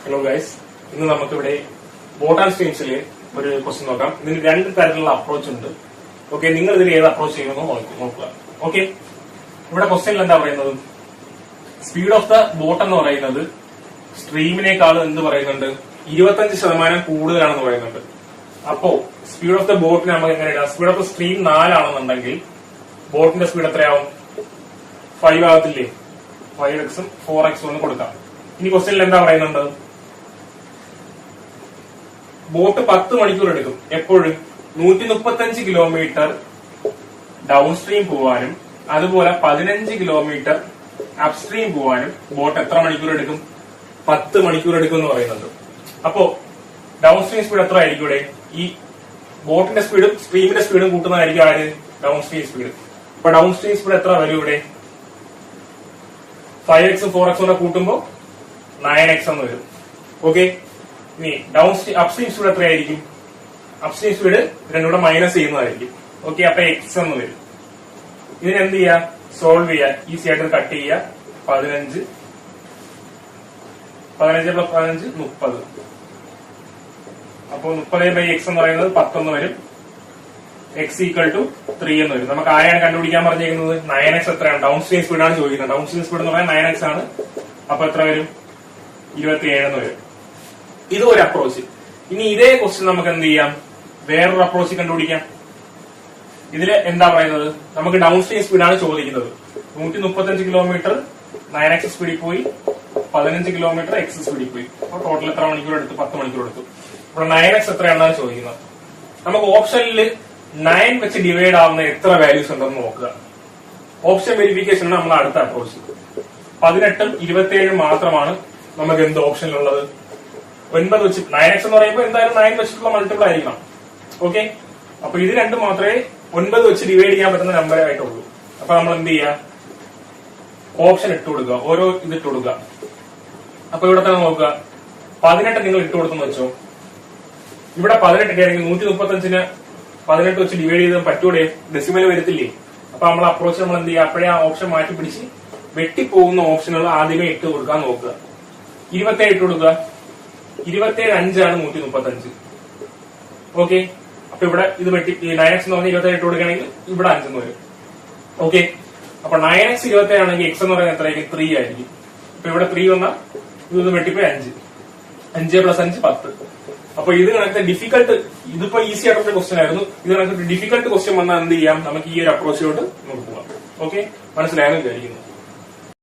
Hello guys, ഇന്ന് നമുക്കിവിടെ boat and സ്ട്രീംസിൽ ഒരു ക്വസ്റ്റ്യൻ നോക്കാം. ഇതിന് രണ്ട് തരത്തിലുള്ള അപ്രോച്ച് ഉണ്ട്. ഓക്കെ, നിങ്ങൾ ഇതിൽ ഏത് അപ്രോച്ച് ചെയ്യുമെന്ന് നോക്കുക. ഓക്കെ, ഇവിടെ ക്വസ്റ്റ്യനിൽ എന്താ പറയുന്നത്? സ്പീഡ് ഓഫ് ദ ബോട്ട് എന്ന് പറയുന്നത് സ്ട്രീമിനേക്കാൾ എന്ത് പറയുന്നുണ്ട്? 25% കൂടുതലാണെന്ന് പറയുന്നുണ്ട്. അപ്പോ സ്പീഡ് ഓഫ് ദ ബോട്ടിന് നമുക്ക് എങ്ങനെ ഇടാം? സ്പീഡ് ഓഫ് ദ സ്ട്രീം 4 ആണെന്നുണ്ടെങ്കിൽ ബോട്ടിന്റെ സ്പീഡ് എത്രയാവും? 5 ആകത്തില്ലേ? 5x 4x എന്ന് കൊടുക്കാം. ഇനി ക്വസ്റ്റ്യനിൽ എന്താ പറയുന്നുണ്ട്? ബോട്ട് 10 മണിക്കൂർ എടുക്കും. എപ്പോഴും 135 കിലോമീറ്റർ ഡൗൺ സ്ട്രീം പോവാനും അതുപോലെ 15 കിലോമീറ്റർ അപ്സ്ട്രീം പോവാനും ബോട്ട് എത്ര മണിക്കൂർ എടുക്കും? 10 മണിക്കൂർ എടുക്കും എന്ന് പറയുന്നുണ്ട്. അപ്പോ ഡൗൺ സ്ട്രീം സ്പീഡ് എത്ര ആയിരിക്കും? ഇവിടെ ഈ ബോട്ടിന്റെ സ്പീഡും സ്ട്രീമിന്റെ സ്പീഡും കൂട്ടുന്നതായിരിക്കും ആര്? Down stream speed. അപ്പൊ ഡൗൺ സ്ട്രീം സ്പീഡ് എത്ര വരും? ഇവിടെ 5x 4x കൂടെ കൂട്ടുമ്പോ 9x എന്ന് വരും. ഓക്കെ, ഇനി ഡൗൺ സ്ട്രീം അപ്സ്ട്രീം സ്പീഡ് എത്രയായിരിക്കും? അപ്സ്ട്രീം സ്പീഡ് രണ്ടും കൂടെ മൈനസ് ചെയ്യുന്നതായിരിക്കും. ഓക്കെ, അപ്പൊ x എന്ന് വരും. ഇതിന് എന്ത് ചെയ്യാ? സോൾവ് ചെയ്യാ. ഈസി ആയിട്ട് കട്ട് ചെയ്യുക. 15 + 15 30. അപ്പൊ 30/x എന്ന് പറയുന്നത് 10 എന്ന് വരും. x = 3 എന്ന് വരും. നമുക്ക് ആരെയാണ് കണ്ടുപിടിക്കാൻ പറഞ്ഞിരിക്കുന്നത്? 9x എത്രയാണ്? ഡൗൺ സ്ട്രീം സ്പീഡാണ് ചോദിക്കുന്നത്. ഡൗൺ സ്ട്രീം സ്പീഡ് എന്ന് പറഞ്ഞാൽ 9x ആണ്. അപ്പൊ എത്ര വരും? 27 എന്ന് വരും. ഇത് ഒരു അപ്രോച്ച്. ഇനി ഇതേ ക്വസ്റ്റ്യൻ നമുക്ക് എന്ത് ചെയ്യാം? വേറൊരു അപ്രോച്ച് കണ്ടുപിടിക്കാം. ഇതില് എന്താ പറയുന്നത്? നമുക്ക് ഡൗൺ സ്ട്രീം സ്പീഡാണ് ചോദിക്കുന്നത്. 135 കിലോമീറ്റർ 9x സ്പീഡിൽ പോയി, 15 കിലോമീറ്റർ x സ്പീഡിൽ പോയി. അപ്പൊ ടോട്ടൽ എത്ര മണിക്കൂർ എടുത്തു? 10 മണിക്കൂർ എടുത്തു. ഇവിടെ 9x എത്രയാണെന്നാണ് ചോദിക്കുന്നത്. നമുക്ക് ഓപ്ഷനിൽ 9 വെച്ച് ഡിവൈഡ് ആവുന്ന എത്ര വാല്യൂസ് ഉണ്ടെന്ന് നോക്കുക. ഓപ്ഷൻ വെരിഫിക്കേഷൻ ആണ് നമ്മൾ അടുത്ത അപ്രോച്ച്. 18 27 മാത്രമാണ് നമുക്ക് എന്ത് ഓപ്ഷനിലുള്ളത്? 9 വെച്ച് 9x എന്ന് പറയുമ്പോൾ എന്തായാലും 9 വെച്ചിട്ടുള്ള മൾട്ടിപ്പിൾ ആയിരിക്കണം. ഓക്കെ, അപ്പൊ ഇത് രണ്ടും മാത്രമേ 9 വെച്ച് ഡിവൈഡ് ചെയ്യാൻ പറ്റുന്ന നമ്പർ ആയിട്ടുള്ളൂ. അപ്പൊ നമ്മൾ എന്ത് ചെയ്യുക? ഓപ്ഷൻ ഇട്ട് കൊടുക്കുക. ഓരോ ഇത് ഇട്ട് കൊടുക്കുക. അപ്പൊ ഇവിടെ തന്നെ നോക്കുക. 18 നിങ്ങൾ ഇട്ട് കൊടുത്തെന്ന് വെച്ചോ. ഇവിടെ 18 ആണെങ്കിൽ 135ന് 18 വെച്ച് ഡിവൈഡ് ചെയ്താൽ പറ്റൂടെ? ഡെസിമൽ വരത്തില്ലേ? അപ്പൊ നമ്മൾ അപ്രോച്ച് നമ്മൾ എന്ത് ചെയ്യുക? അപ്പോഴേ ആ ഓപ്ഷൻ മാറ്റി പിടിച്ച് വെട്ടിപ്പോകുന്ന ഓപ്ഷനുകൾ ആദ്യമേ ഇട്ട് കൊടുക്കാൻ നോക്കുക. 27 ഇട്ട് കൊടുക്കുക. 27 5 135. ഓക്കെ, അപ്പൊ ഇവിടെ ഇത് വെട്ടി 9x എന്ന് പറഞ്ഞാൽ 27 ഇട്ട് കൊടുക്കുകയാണെങ്കിൽ ഇവിടെ 5 എന്ന് വരും. ഓക്കെ, അപ്പൊ 9x 27 ആണെങ്കിൽ x എന്ന് പറയുന്നത് എത്രയായിരിക്കും? 3 ആയിരിക്കും. അപ്പൊ ഇവിടെ 3 വന്നാൽ ഇത് വെട്ടിപ്പോയി 5. 5 + 5 10. അപ്പൊ ഇത് കണക്ക് ഡിഫിക്കൽട്ട്, ഇതിപ്പോ ഈസി ആയിട്ടുള്ള ക്വസ്റ്റ്യൻ ആയിരുന്നു. ഇത് കണക്ക് ഡിഫിക്കൽട്ട് ക്വസ്റ്റ്യൻ വന്നാൽ എന്ത് ചെയ്യാം? നമുക്ക് ഈ ഒരു അപ്രോച്ചിലോട്ട് നമുക്ക് പോകാം. ഓക്കെ, മനസ്സിലായെന്ന് വിചാരിക്കുന്നു.